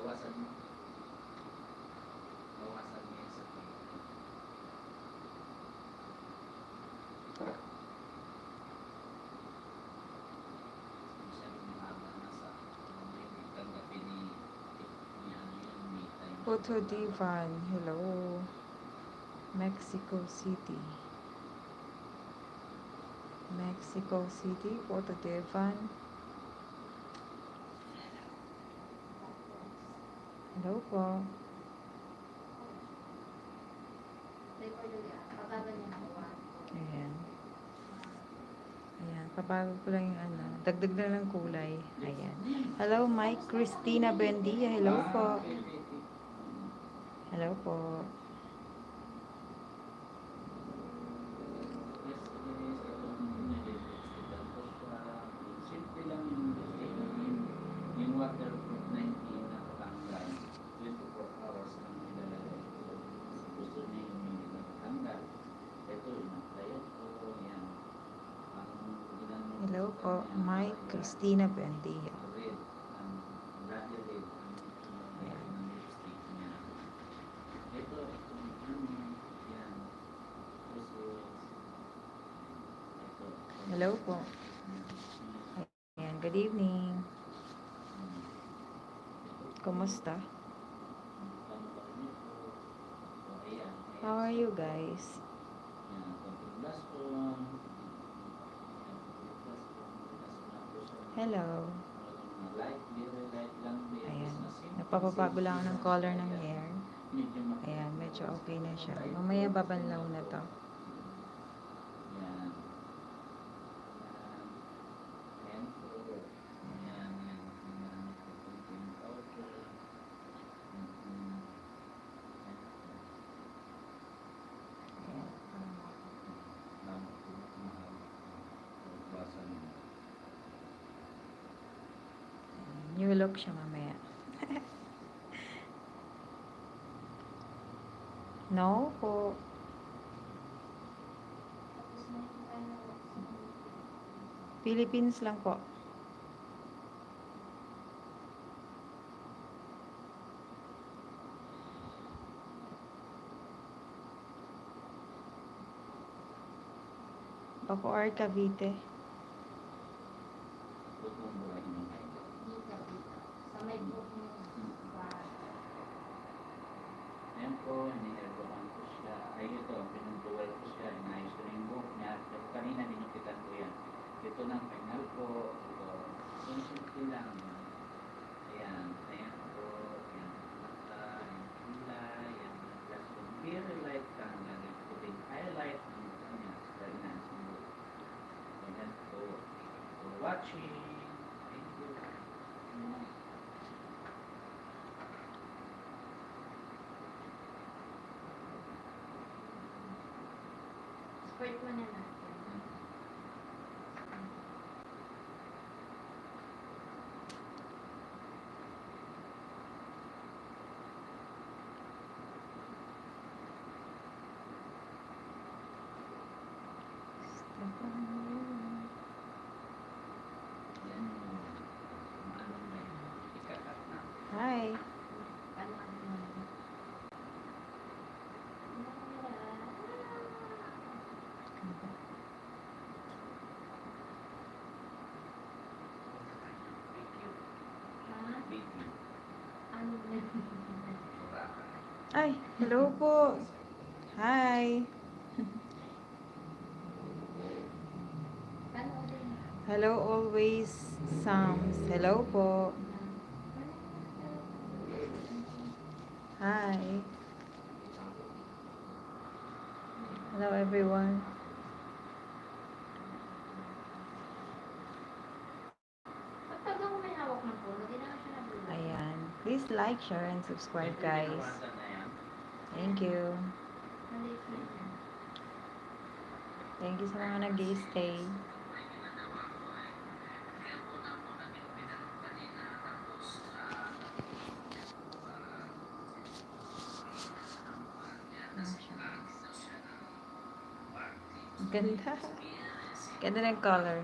Bawasan mo. Bawasan mo yan sa plate. Masyadong mahaba na sa may tanggapin ni ano yun, may time. Photo Divan, hello. Mexico City. Mexico City, Photo Divan. Hello po. Ayan. Ayan, papagod ko lang yung ano. Dagdag na lang kulay. Ayan. Hello, Mike Christina Bendia. Hello po. Hello po. Simple lang yung waterproof 19 na patanggal. 24 hours lang nilalagay. Gusto niya yung mini na patanggal. Ito, inaplayan ko. Yan. Hello po, Mike Christina Bendia. Red. Bloody red. Ang lipstick niya. Ito, yan. Ito. Hello po. Ayan, good evening. Kumusta? How are you guys? Hello. Ayan. Nagpapabago lang ako ng color ng hair. Ayan, medyo okay na siya. Mamaya babanlaw na to. New look siya mamaya. No po. Philippines lang po. Bacoor, Cavite. Ayan po, ninerdohan ko siya. Ay, ito, pinuntuwal ko siya. Inayos ko na yung buhok niya. Pero kanina, dinukitan ko yan. Ito na ang final ko. Ito, simple lang. Ayan, ayan po. Ayan, mata, ayan, kulay, ayan, just very light lang. Lagay ko din highlight ng mata niya. Sa enhance mo. Ayan po. For watching. Thank you. Squirt mo na natin. Yan yung maano na yun. Ikakat na. Hi. Ano ang ano? Thank you. Ha? Thank you. Ano na? Ay, hello po. Hi. Paano ulit? Hello always, Sams. Hello po. Hi. Hello everyone. Pag ako may hawak ng puno, di naman siya nabulong. Ayan. Please like, share, and subscribe guys. Binawasan na yan. Thank you. Maliit na yan. Thank you sa mga nag-i-stay. Ganda. Ganda ng color.